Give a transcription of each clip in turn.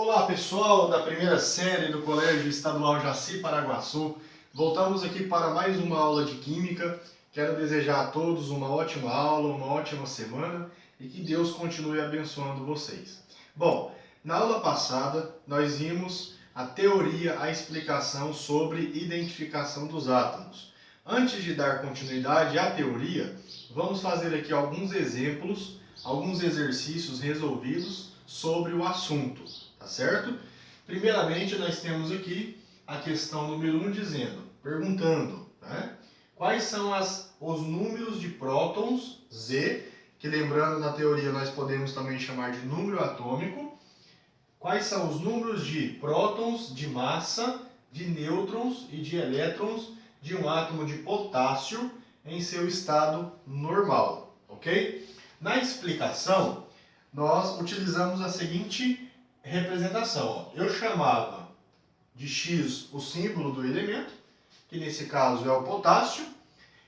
Olá pessoal da primeira série do Colégio Estadual Jaci Paraguaçu. Voltamos aqui para mais uma aula de Química. Quero desejar a todos uma ótima aula, uma ótima semana e que Deus continue abençoando vocês. Bom, na aula passada nós vimos a teoria, a explicação sobre identificação dos átomos. Antes de dar continuidade à teoria, vamos fazer aqui alguns exemplos, alguns exercícios resolvidos sobre o assunto. Tá certo? Primeiramente, nós temos aqui a questão número 1 perguntando, né? Quais são os números de prótons, Z, que lembrando na teoria nós podemos também chamar de número atômico. Quais são os números de prótons, de massa, de nêutrons e de elétrons de um átomo de potássio em seu estado normal, ok? Na explicação, nós utilizamos a seguinte representação. Eu chamava de X o símbolo do elemento, que nesse caso é o potássio,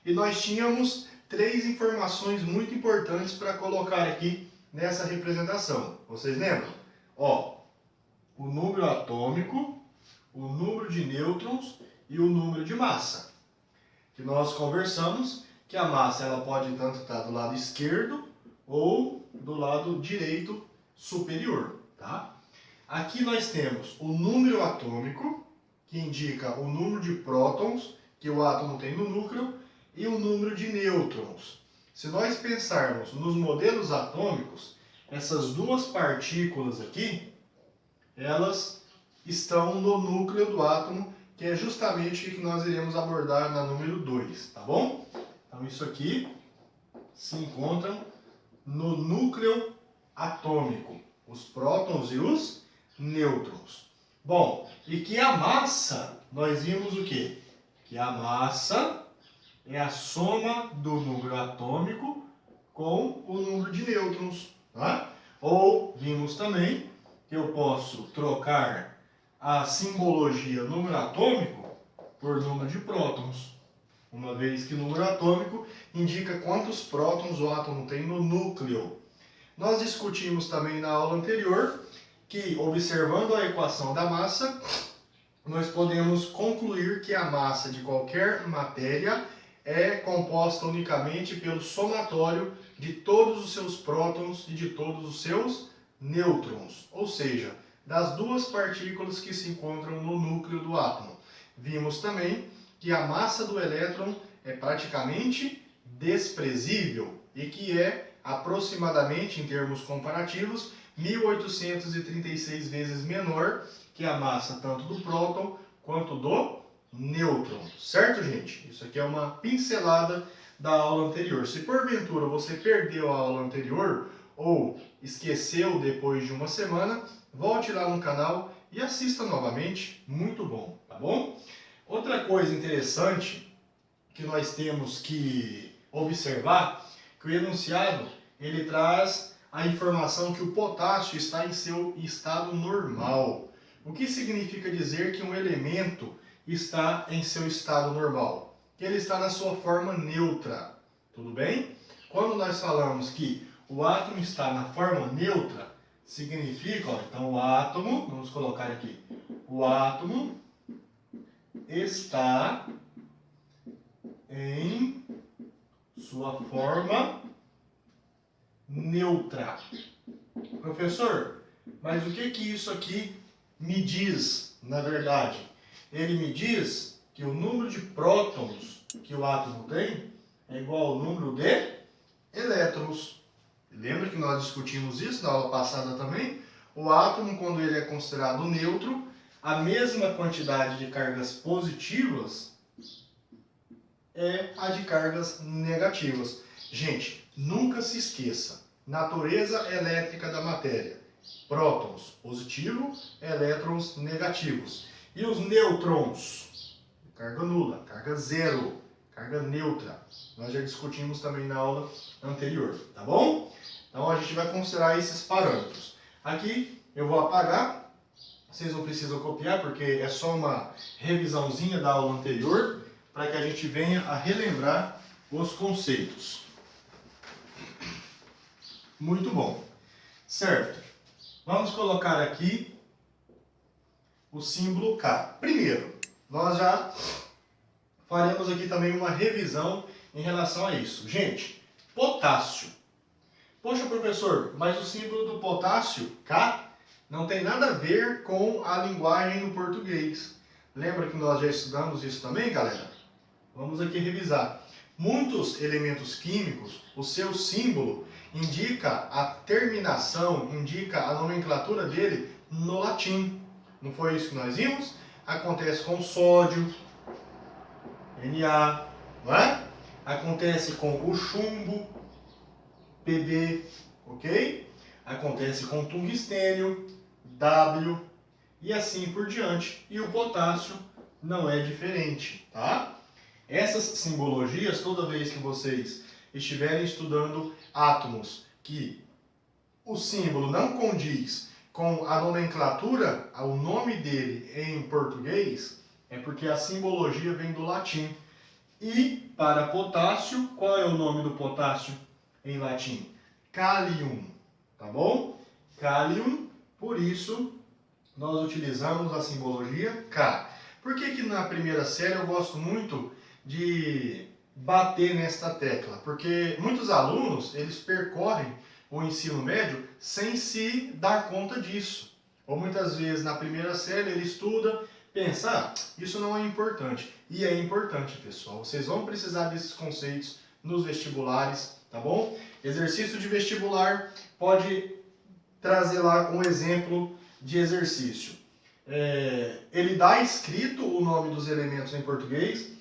e nós tínhamos três informações muito importantes para colocar aqui nessa representação. Vocês lembram? Ó, o número atômico, o número de nêutrons e o número de massa. Que nós conversamos que a massa ela pode tanto estar do lado esquerdo ou do lado direito superior, tá? Aqui nós temos o número atômico, que indica o número de prótons que o átomo tem no núcleo, e o número de nêutrons. Se nós pensarmos nos modelos atômicos, essas duas partículas aqui, elas estão no núcleo do átomo, que é justamente o que nós iremos abordar na número 2, tá bom? Então isso aqui se encontram no núcleo atômico, os prótons e os nêutrons. Bom, e que a massa, nós vimos o quê? Que a massa é a soma do número atômico com o número de nêutrons, tá? Ou vimos também que eu posso trocar a simbologia número atômico por número de prótons, uma vez que o número atômico indica quantos prótons o átomo tem no núcleo. Nós discutimos também na aula anterior que, observando a equação da massa, nós podemos concluir que a massa de qualquer matéria é composta unicamente pelo somatório de todos os seus prótons e de todos os seus nêutrons, ou seja, das duas partículas que se encontram no núcleo do átomo. Vimos também que a massa do elétron é praticamente desprezível e que é aproximadamente, em termos comparativos, 1836 vezes menor que a massa tanto do próton quanto do nêutron. Certo, gente? Isso aqui é uma pincelada da aula anterior. Se porventura você perdeu a aula anterior ou esqueceu depois de uma semana, volte lá no canal e assista novamente. Muito bom, tá bom? Outra coisa interessante que nós temos que observar, que o enunciado ele traz a informação que o potássio está em seu estado normal. O que significa dizer que um elemento está em seu estado normal? Que ele está na sua forma neutra. Tudo bem? Quando nós falamos que o átomo está na forma neutra, significa, ó, então o átomo, vamos colocar aqui, o átomo está em sua forma neutra. Professor, mas o que isso aqui me diz, na verdade? Ele me diz que o número de prótons que o átomo tem é igual ao número de elétrons. Lembra que nós discutimos isso na aula passada também? O átomo, quando ele é considerado neutro, a mesma quantidade de cargas positivas é a de cargas negativas. Gente, nunca se esqueça, natureza elétrica da matéria. Prótons positivo, elétrons negativos. E os nêutrons? Carga nula, carga zero, carga neutra. Nós já discutimos também na aula anterior, tá bom? Então a gente vai considerar esses parâmetros. Aqui eu vou apagar, vocês não precisam copiar porque é só uma revisãozinha da aula anterior, para que a gente venha a relembrar os conceitos. Muito bom. Certo. Vamos colocar aqui o símbolo K. Primeiro, nós já faremos aqui também uma revisão em relação a isso. Gente, potássio. Poxa, professor, mas o símbolo do potássio, K, não tem nada a ver com a linguagem no português. Lembra que nós já estudamos isso também, galera? Vamos aqui revisar. Muitos elementos químicos, o seu símbolo indica a terminação, indica a nomenclatura dele no latim. Não foi isso que nós vimos? Acontece com o sódio, Na, não é? Acontece com o chumbo, Pb, ok? Acontece com o tungstênio, W, e assim por diante. E o potássio não é diferente, tá? Essas simbologias, toda vez que vocês estiverem estudando átomos que o símbolo não condiz com a nomenclatura, o nome dele em português, é porque a simbologia vem do latim. E para potássio, qual é o nome do potássio em latim? Kalium, tá bom? Kalium, por isso nós utilizamos a simbologia K. Por que que na primeira série eu gosto muito de bater nesta tecla? Porque muitos alunos, eles percorrem o ensino médio sem se dar conta disso. Ou muitas vezes na primeira série ele estuda, pensa, isso não é importante. E é importante, pessoal. Vocês vão precisar desses conceitos nos vestibulares, tá bom? Exercício de vestibular pode trazer lá um exemplo de exercício. Ele dá escrito o nome dos elementos em português,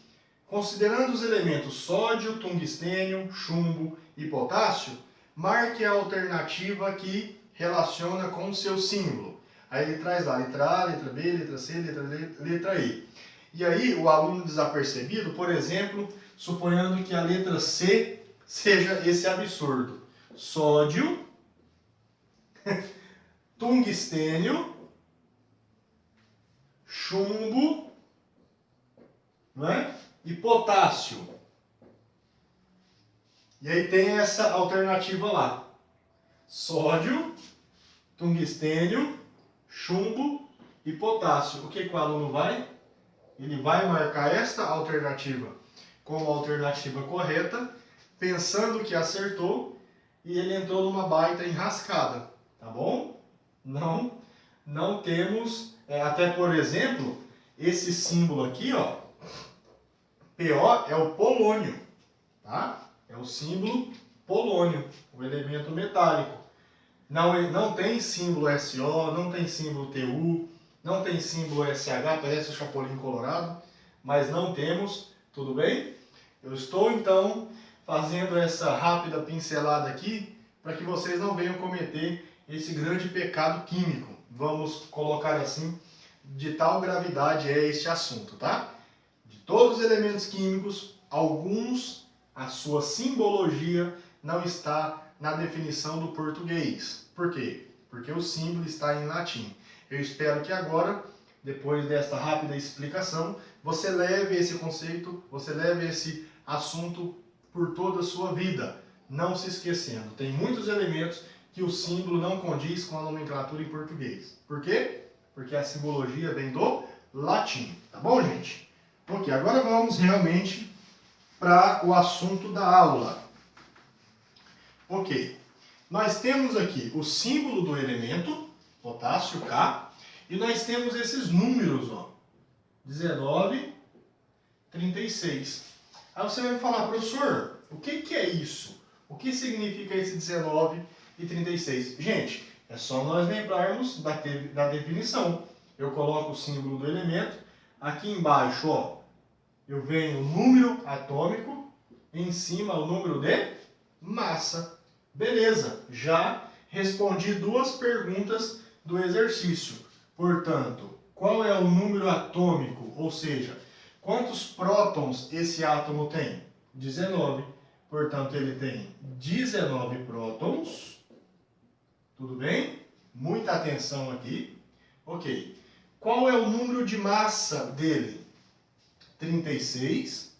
considerando os elementos sódio, tungstênio, chumbo e potássio, marque a alternativa que relaciona com o seu símbolo. Aí ele traz lá letra A, letra B, letra C, letra E. E aí o aluno desapercebido, por exemplo, suponhando que a letra C seja esse absurdo. Sódio, tungstênio, chumbo, não é? E potássio. E aí tem essa alternativa lá. Sódio, tungstênio, chumbo e potássio. O que o aluno vai? Ele vai marcar esta alternativa como alternativa correta, pensando que acertou, e ele entrou numa baita enrascada, tá bom? Não temos, até por exemplo, esse símbolo aqui, ó, PO é o polônio, tá? É o símbolo polônio, o elemento metálico. Não tem símbolo SO, não tem símbolo TU, não tem símbolo SH, parece o Chapolin Colorado, mas não temos, tudo bem? Eu estou então fazendo essa rápida pincelada aqui para que vocês não venham cometer esse grande pecado químico. Vamos colocar assim, de tal gravidade é este assunto, tá? De todos os elementos químicos, alguns, a sua simbologia não está na definição do português. Por quê? Porque o símbolo está em latim. Eu espero que agora, depois desta rápida explicação, você leve esse conceito, você leve esse assunto por toda a sua vida, não se esquecendo. Tem muitos elementos que o símbolo não condiz com a nomenclatura em português. Por quê? Porque a simbologia vem do latim. Tá bom, gente? Ok, agora vamos realmente para o assunto da aula. Ok, nós temos aqui o símbolo do elemento, potássio, K, e nós temos esses números, ó, 19, 36. Aí você vai falar, professor, o que é isso? O que significa esse 19 e 36? Gente, é só nós lembrarmos da definição. Eu coloco o símbolo do elemento, aqui embaixo, ó, eu venho o número atômico, em cima o número de massa. Beleza, já respondi duas perguntas do exercício. Portanto, qual é o número atômico? Ou seja, quantos prótons esse átomo tem? 19. Portanto, ele tem 19 prótons. Tudo bem? Muita atenção aqui. Ok. Qual é o número de massa dele? 36.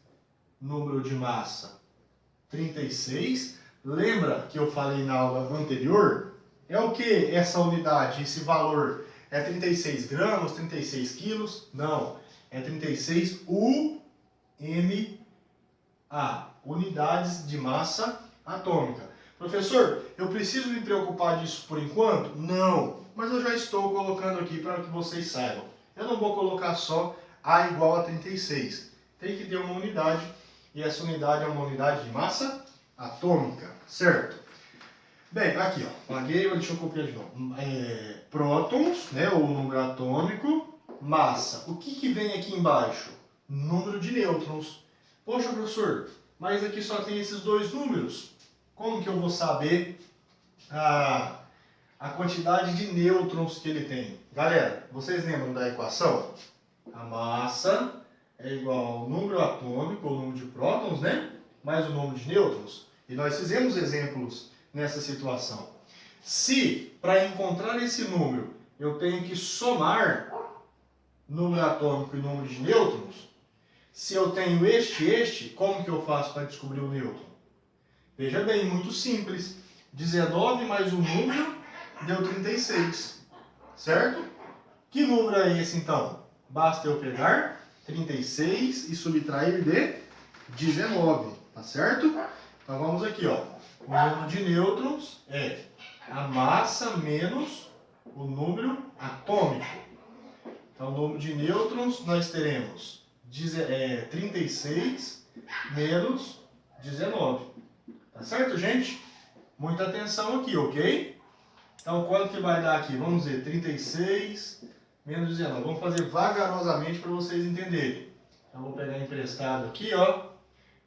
Número de massa 36. Lembra que eu falei na aula anterior? É o que essa unidade, esse valor É 36 gramas, 36 quilos? Não, é 36 UMA, unidades de massa atômica. Professor, eu preciso me preocupar disso por enquanto? Não, mas eu já estou colocando aqui para que vocês saibam. Eu não vou colocar só A igual a 36. Tem que ter uma unidade, e essa unidade é uma unidade de massa atômica, certo? Bem, aqui, ó, paguei, deixa eu copiar de novo. Prótons, né, o número atômico, massa. O que que vem aqui embaixo? Número de nêutrons. Poxa, professor, mas aqui só tem esses dois números. Como que eu vou saber a quantidade de nêutrons que ele tem? Galera, vocês lembram da equação? A massa é igual ao número atômico, ou número de prótons, né? Mais o número de nêutrons. E nós fizemos exemplos nessa situação. Se, para encontrar esse número, eu tenho que somar número atômico e número de nêutrons, se eu tenho este, como que eu faço para descobrir o nêutron? Veja bem, muito simples. 19 mais um número deu 36, certo? Que número é esse então? Basta eu pegar 36 e subtrair de 19, tá certo? Então vamos aqui, ó. O número de nêutrons é a massa menos o número atômico. Então, o número de nêutrons nós teremos 36 menos 19. Tá certo, gente? Muita atenção aqui, ok? Então, quanto que vai dar aqui? Vamos ver, 36 menos 19. Vamos fazer vagarosamente para vocês entenderem. Então, vou pegar emprestado aqui, ó.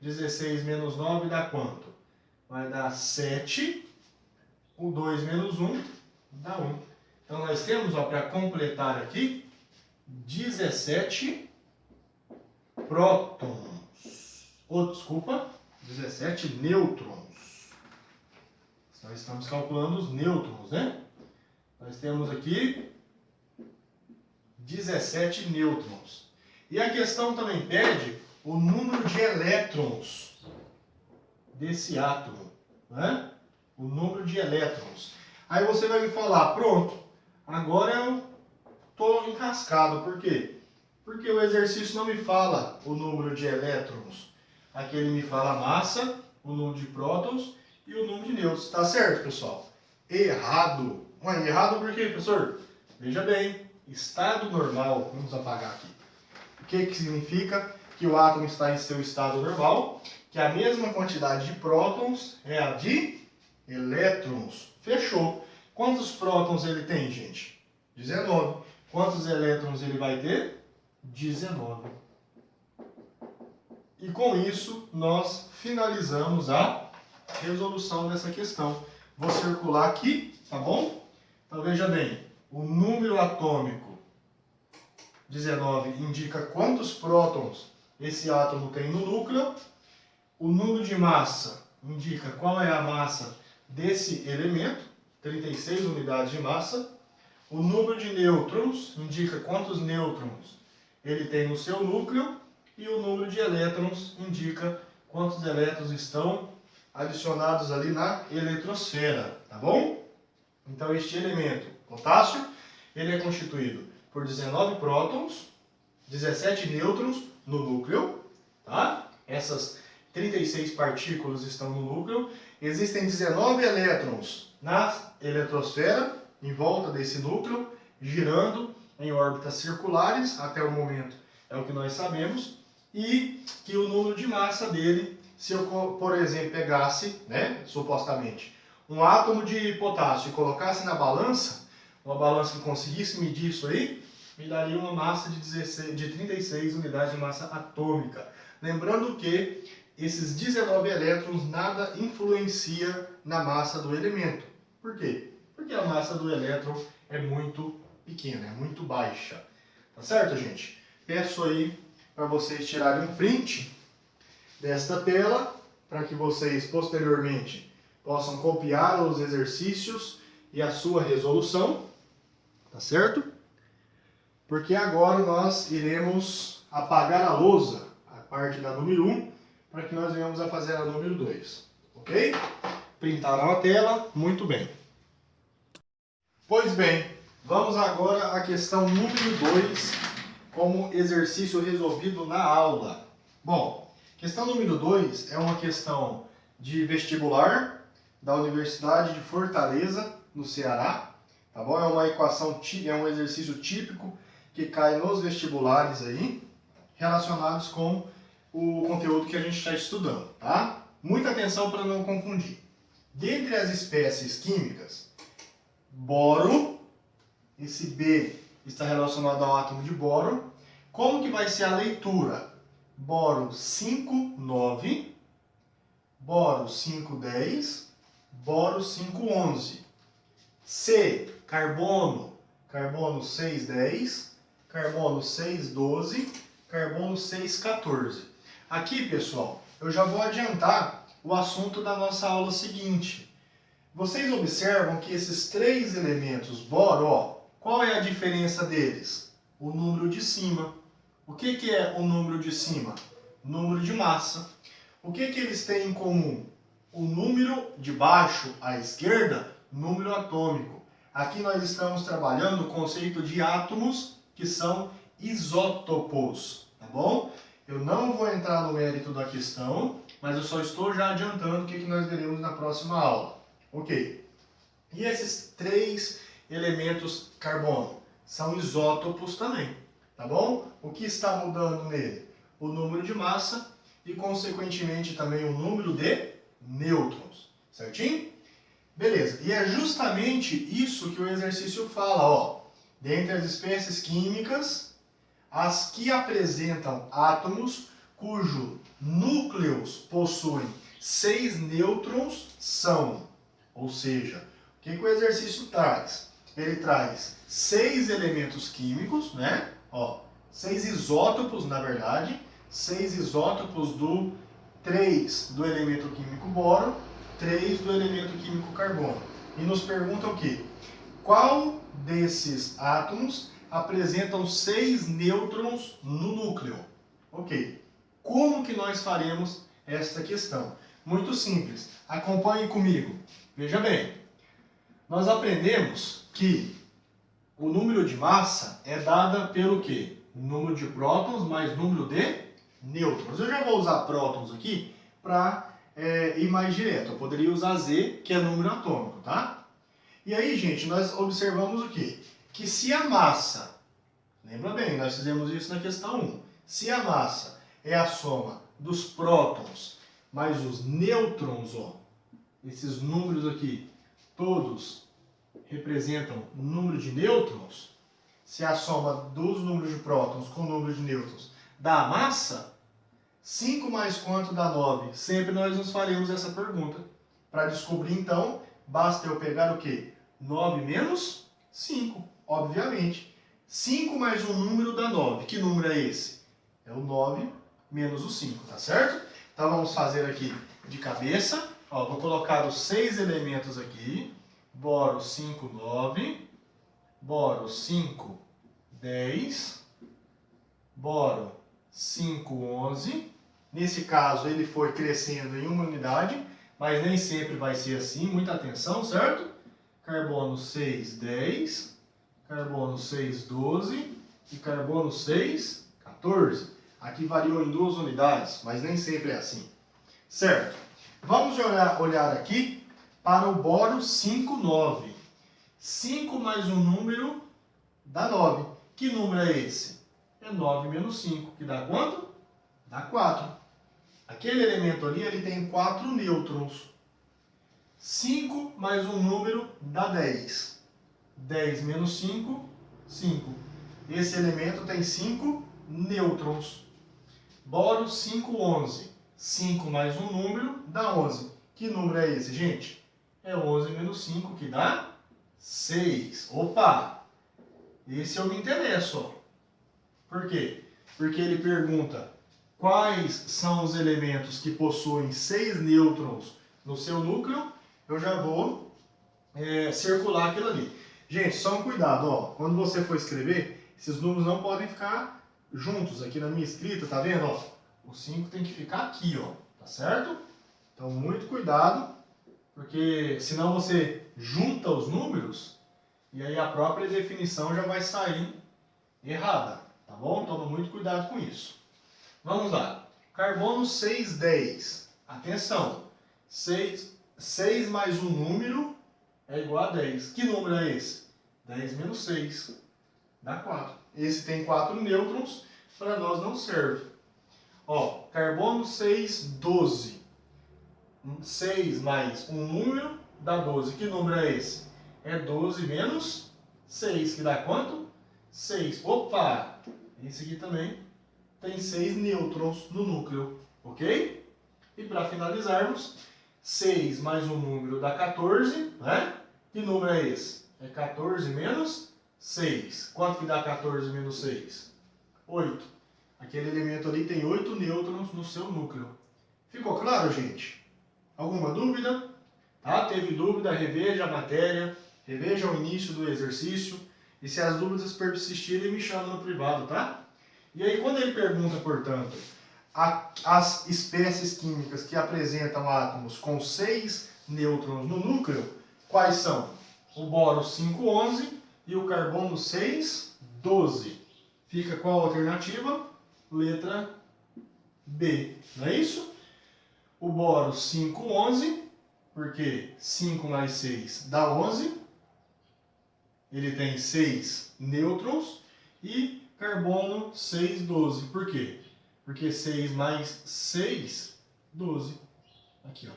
16 menos 9 dá quanto? Vai dar 7. O 2 menos 1 dá 1. Então, nós temos, ó, para completar aqui, 17 prótons. Desculpa, 17 nêutrons. Nós estamos calculando os nêutrons, né? Nós temos aqui 17 nêutrons. E a questão também pede o número de elétrons desse átomo, né? O número de elétrons. Aí você vai me falar, pronto, agora eu estou enrascado. Por quê? Porque o exercício não me fala o número de elétrons. Aqui ele me fala a massa, o número de prótons e o número de nêutrons. Tá certo, pessoal? Errado. Ué, errado por quê, professor? Veja bem, estado normal. Vamos apagar aqui. O que significa que o átomo está em seu estado normal? Que a mesma quantidade de prótons é a de elétrons. Fechou. Quantos prótons ele tem, gente? 19. Quantos elétrons ele vai ter? 19. E com isso, nós finalizamos a resolução dessa questão. Vou circular aqui, tá bom? Então veja bem, o número atômico 19 indica quantos prótons esse átomo tem no núcleo. O número de massa indica qual é a massa desse elemento, 36 unidades de massa. O número de nêutrons indica quantos nêutrons ele tem no seu núcleo. E o número de elétrons indica quantos elétrons estão adicionados ali na eletrosfera, tá bom? Então este elemento, potássio, ele é constituído por 19 prótons, 17 nêutrons no núcleo, tá? Essas 36 partículas estão no núcleo. Existem 19 elétrons na eletrosfera, em volta desse núcleo, girando em órbitas circulares, até o momento é o que nós sabemos, e que o número de massa dele, se eu, por exemplo, pegasse, né, supostamente, um átomo de potássio e colocasse na balança, uma balança que conseguisse medir isso aí, me daria uma massa de 36 unidades de massa atômica. Lembrando que esses 19 elétrons nada influencia na massa do elemento. Por quê? Porque a massa do elétron é muito pequena, é muito baixa. Tá certo, gente? Peço aí para vocês tirarem um print desta tela, para que vocês posteriormente possam copiar os exercícios e a sua resolução, tá certo? Porque agora nós iremos apagar a lousa, a parte da número 1, para que nós venhamos a fazer a número 2, ok? Printaram a tela, muito bem. Pois bem, Vamos agora à questão número 2, como exercício resolvido na aula. Bom, questão número 2 é uma questão de vestibular da Universidade de Fortaleza, no Ceará. Tá bom? É uma equação, é um exercício típico que cai nos vestibulares aí, relacionados com o conteúdo que a gente está estudando, tá? Muita atenção para não confundir. Dentre as espécies químicas, boro, esse B está relacionado ao átomo de boro. Como que vai ser a leitura? Boro 5,9, boro 5,10, boro 5,11. C, carbono, carbono 6,10, carbono 6,12, carbono 6,14. Aqui, pessoal, eu já vou adiantar o assunto da nossa aula seguinte. Vocês observam que esses três elementos boro, ó, qual é a diferença deles? O número de cima. O que é o número de cima? Número de massa. O que eles têm em comum? O número de baixo, à esquerda, número atômico. Aqui nós estamos trabalhando o conceito de átomos, que são isótopos, tá bom? Eu não vou entrar no mérito da questão, mas eu só estou já adiantando o que nós veremos na próxima aula. Ok. E esses três elementos carbono são isótopos também, tá bom? O que está mudando nele? O número de massa e, consequentemente, também o número de nêutrons, certinho? Beleza, e é justamente isso que o exercício fala, ó. Dentre as espécies químicas, as que apresentam átomos cujo núcleos possuem 6 nêutrons são. Ou seja, o que o exercício traz? Ele traz 6 elementos químicos, né? Ó, 6 isótopos, na verdade. 6 isótopos do 3 do elemento químico boro, 3 do elemento químico carbono. E nos pergunta o quê? Qual desses átomos apresentam 6 nêutrons no núcleo? Ok. Como que nós faremos esta questão? Muito simples. Acompanhe comigo. Veja bem. Nós aprendemos que o número de massa é dada pelo quê? Número de prótons mais número de nêutrons. Eu já vou usar prótons aqui para ir mais direto. Eu poderia usar Z, que é número atômico, tá? E aí, gente, nós observamos o quê? Que se a massa, lembra bem, nós fizemos isso na questão 1. Se a massa é a soma dos prótons mais os nêutrons, ó, esses números aqui, todos representam o número de nêutrons, se a soma dos números de prótons com o número de nêutrons dá a massa, 5 mais quanto dá 9? Sempre nós nos faremos essa pergunta. Para descobrir, então, basta eu pegar o quê? 9 menos 5, obviamente. 5 mais um número dá 9. Que número é esse? É o 9 menos o 5, tá certo? Então vamos fazer aqui de cabeça. Ó, vou colocar os 6 elementos aqui. Boro 5, 9. Boro 5, 10. Boro 5, 11. Nesse caso, ele foi crescendo em uma unidade, mas nem sempre vai ser assim. Muita atenção, certo? Carbono 6, 10. Carbono 6, 12. E carbono 6, 14. Aqui variou em 2 unidades, mas nem sempre é assim. Certo? Vamos olhar aqui para o boro 5, 9. 5 mais um número dá 9. Que número é esse? É 9 menos 5, que dá quanto? Dá 4. Aquele elemento ali, ele tem 4 nêutrons. 5 mais um número dá 10. 10 menos 5, 5. Esse elemento tem 5 nêutrons. Boro 5, 11. 5 mais um número dá 11. Que número é esse, gente? É 11 menos 5, que dá 6. Opa! Esse eu me interesso, ó. Por quê? Porque ele pergunta quais são os elementos que possuem 6 nêutrons no seu núcleo. Eu já vou circular aquilo ali. Gente, só um cuidado, ó. Quando você for escrever, esses números não podem ficar juntos. Aqui na minha escrita, tá vendo? Ó, o 5 tem que ficar aqui, ó. Tá certo? Então, muito cuidado, porque senão você junta os números e aí a própria definição já vai sair errada, tá bom? Toma muito cuidado com isso. Vamos lá. Carbono 6,10. Atenção. 6 mais um número é igual a 10. Que número é esse? 10 menos 6 dá 4. Esse tem 4 nêutrons, para nós não serve. Ó, carbono 6,12. 6 mais um número dá 12. Que número é esse? É 12 menos 6, que dá quanto? 6. Opa! Esse aqui também tem 6 nêutrons no núcleo, ok? E para finalizarmos, 6 mais um número dá 14, né? Que número é esse? É 14 menos 6. Quanto que dá 14 menos 6? 8. Aquele elemento ali tem 8 nêutrons no seu núcleo. Ficou claro, gente? Alguma dúvida? Tá? Teve dúvida? Reveja a matéria, reveja o início do exercício. E se as dúvidas persistirem, me chama no privado, tá? E aí, quando ele pergunta, portanto, as espécies químicas que apresentam átomos com 6 nêutrons no núcleo, quais são? O boro 5,11 e o carbono 6,12. Fica qual a alternativa? Letra B, não é isso? O boro 5,11, porque 5 mais 6 dá 11. Ele tem 6 nêutrons. E carbono 6,12. Por quê? Porque 6 mais 6, 12. Aqui, ó.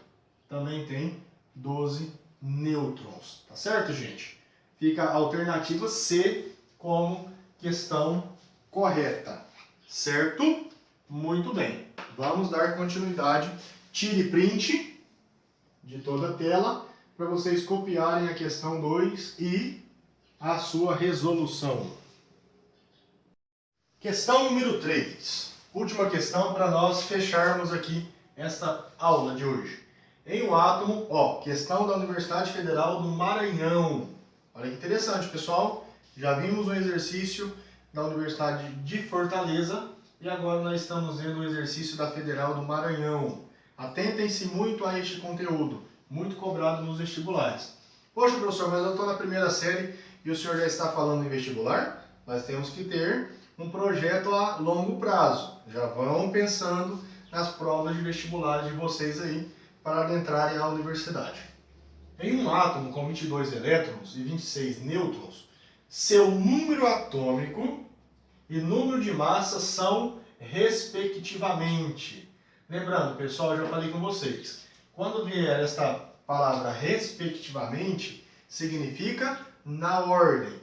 Também tem 12 nêutrons. Tá certo, gente? Fica a alternativa C como questão correta. Certo? Muito bem. Vamos dar continuidade. Tire print de toda a tela para vocês copiarem a questão 2 e a sua resolução. Questão número 3. Última questão para nós fecharmos aqui esta aula de hoje. Em um átomo, ó, questão da Universidade Federal do Maranhão. Olha que interessante, pessoal. Já vimos um exercício da Universidade de Fortaleza e agora nós estamos vendo o exercício da Federal do Maranhão. Atentem-se muito a este conteúdo, muito cobrado nos vestibulares. Poxa, professor, mas eu estou na primeira série e o senhor já está falando em vestibular? Nós temos que ter um projeto a longo prazo. Já vão pensando nas provas de vestibular de vocês aí para adentrarem à universidade. Em um átomo com 22 elétrons e 26 nêutrons, seu número atômico e número de massa são respectivamente. Lembrando, pessoal, eu já falei com vocês, quando vier esta palavra respectivamente, significa na ordem.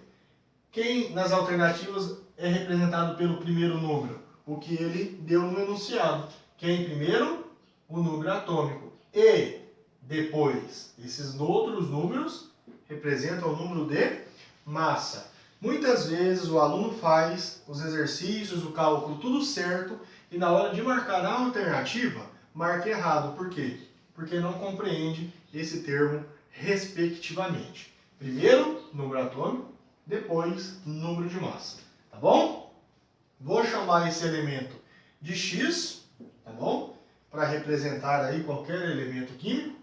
Quem nas alternativas é representado pelo primeiro número? O que ele deu no enunciado. Quem primeiro? O número atômico. E depois, esses outros números representam o número de massa. Muitas vezes o aluno faz os exercícios, o cálculo, tudo certo, e na hora de marcar a alternativa, marca errado. Por quê? Porque não compreende esse termo respectivamente. Primeiro, número atômico, depois, número de massa. Tá bom? Vou chamar esse elemento de X, tá bom? Para representar aí qualquer elemento químico.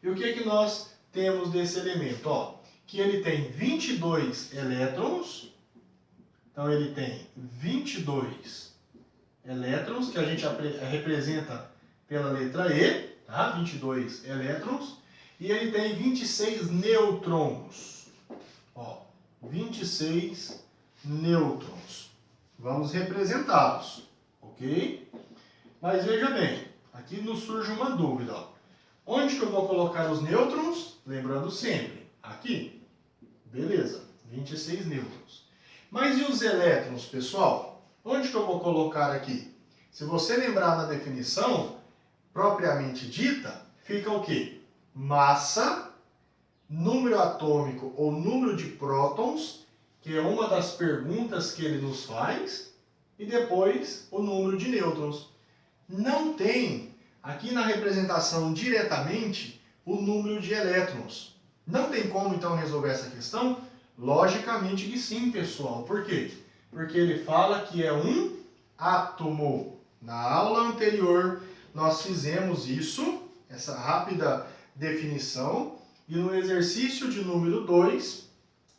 E o que é que nós temos desse elemento? Ó, que ele tem 22 elétrons. Então ele tem 22 elétrons, que a gente representa pela letra E, tá? 22 elétrons. E ele tem 26 nêutrons. Ó, 26 nêutrons. Vamos representá-los, ok? Mas veja bem, aqui nos surge uma dúvida. Ó. Onde que eu vou colocar os nêutrons? Lembrando sempre, aqui. Beleza, 26 nêutrons. Mas e os elétrons, pessoal? Onde que eu vou colocar aqui? Se você lembrar na definição, propriamente dita, fica o quê? Massa, número atômico ou número de prótons, que é uma das perguntas que ele nos faz, e depois o número de nêutrons. Não tem aqui na representação diretamente o número de elétrons. Não tem como então resolver essa questão? Logicamente que sim, pessoal. Por quê? Porque ele fala que é um átomo. Na aula anterior nós fizemos isso, essa rápida definição, e no exercício de número 2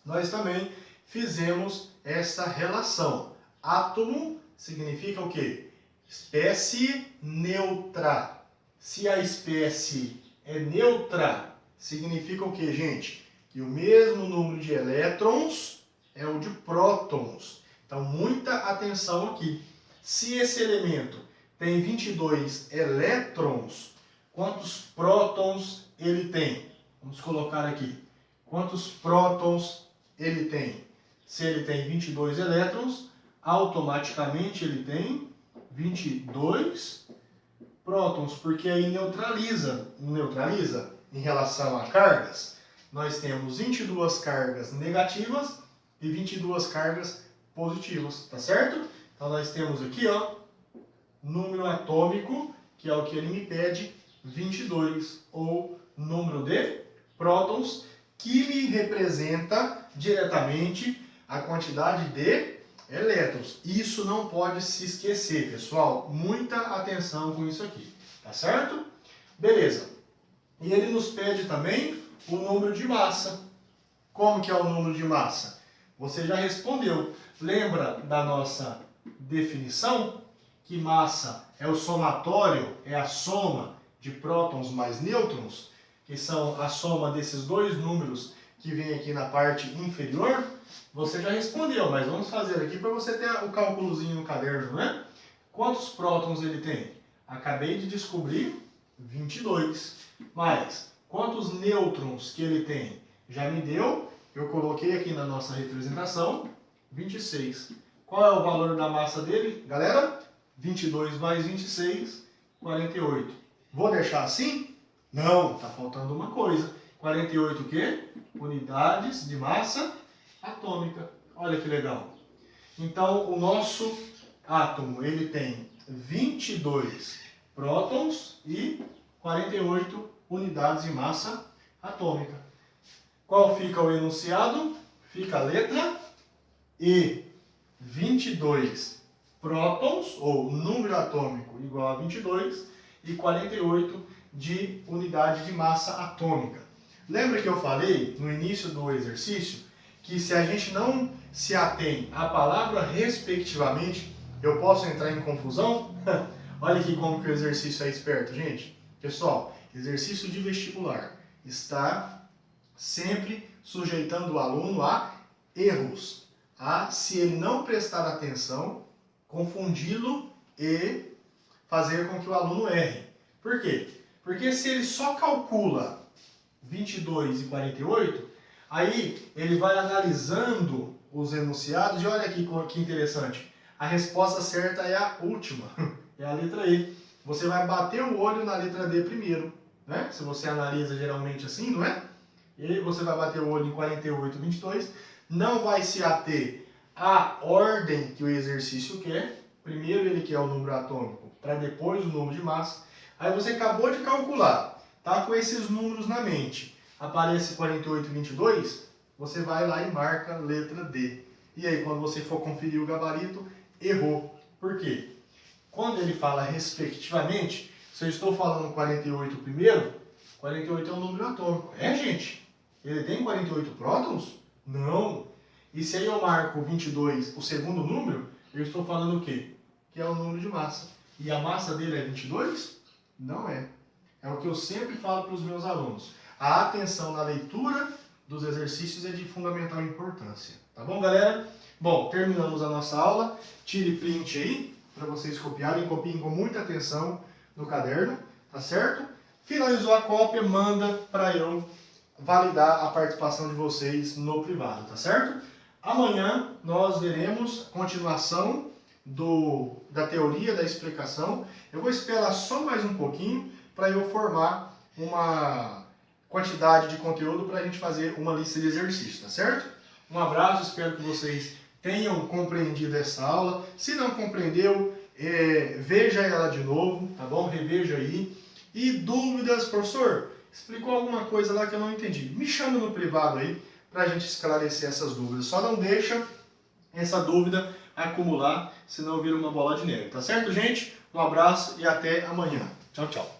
nós também fizemos essa relação. Átomo significa o quê? Espécie neutra. Se a espécie é neutra, significa o quê, gente? Que o mesmo número de elétrons é o de prótons. Então, muita atenção aqui. Se esse elemento tem 22 elétrons, quantos prótons ele tem? Vamos colocar aqui. Quantos prótons ele tem? Se ele tem 22 elétrons, automaticamente ele tem 22 prótons, porque aí neutraliza em relação a cargas. Nós temos 22 cargas negativas e 22 cargas positivas, tá certo? Então nós temos aqui, ó, número atômico, que é o que ele me pede, 22, ou número de prótons, que me representa diretamente a quantidade de elétrons. Isso não pode se esquecer, pessoal. Muita atenção com isso aqui, tá certo? Beleza. E ele nos pede também o número de massa. Como que é o número de massa? Você já respondeu. Lembra da nossa definição? Que massa é o somatório, é a soma de prótons mais nêutrons, que são a soma desses dois números que vem aqui na parte inferior. Você já respondeu, mas vamos fazer aqui para você ter o cálculozinho no caderno, né? Quantos prótons ele tem? Acabei de descobrir 22. Mas quantos nêutrons que ele tem? Já me deu, eu coloquei aqui na nossa representação, 26. Qual é o valor da massa dele, galera? 22 mais 26, 48. Vou deixar assim? Não, tá faltando uma coisa. 48 o quê? Unidades de massa atômica. Olha que legal. Então, o nosso átomo, ele tem 22 prótons e 48 unidades de massa atômica. Qual fica o enunciado? Fica a letra E. 22 prótons, ou número atômico, igual a 22, e 48 de unidade de massa atômica. Lembra que eu falei no início do exercício que se a gente não se atém à palavra respectivamente, eu posso entrar em confusão? Olha aqui como que o exercício é esperto, gente. Pessoal, exercício de vestibular está sempre sujeitando o aluno a erros. Se ele não prestar atenção, confundi-lo e fazer com que o aluno erre. Por quê? Porque se ele só calcula 22 e 48, aí ele vai analisando os enunciados e olha aqui que interessante. A resposta certa é a última, é a letra E. Você vai bater o olho na letra D primeiro, né? Se você analisa geralmente assim, não é? E você vai bater o olho em 48 e 22, não vai se ater à ordem que o exercício quer. Primeiro ele quer o número atômico, para depois o número de massa. Aí você acabou de calcular, tá com esses números na mente. Aparece 48 e 22, você vai lá e marca letra D. E aí quando você for conferir o gabarito, errou. Por quê? Quando ele fala respectivamente, se eu estou falando 48 primeiro, 48 é um número atômico. É, gente? Ele tem 48 prótons? Não. E se aí eu marco 22, o segundo número, eu estou falando o quê? Que é o número de massa. E a massa dele é 22? Não é. É o que eu sempre falo para os meus alunos. A atenção na leitura dos exercícios é de fundamental importância. Tá bom, galera? Bom, terminamos a nossa aula. Tire print aí para vocês copiarem. Copiem com muita atenção no caderno, tá certo? Finalizou a cópia, manda para eu validar a participação de vocês no privado, tá certo? Amanhã nós veremos continuação da teoria da explicação. Eu vou esperar só mais um pouquinho para eu formar uma quantidade de conteúdo para a gente fazer uma lista de exercícios, tá certo? Um abraço, espero que vocês tenham compreendido essa aula. Se não compreendeu, veja ela de novo, tá bom? Reveja aí. E dúvidas, professor? Explicou alguma coisa lá que eu não entendi? Me chama no privado aí para a gente esclarecer essas dúvidas. Só não deixa essa dúvida acumular, senão vira uma bola de neve. Tá certo, gente? Um abraço e até amanhã. Tchau, tchau.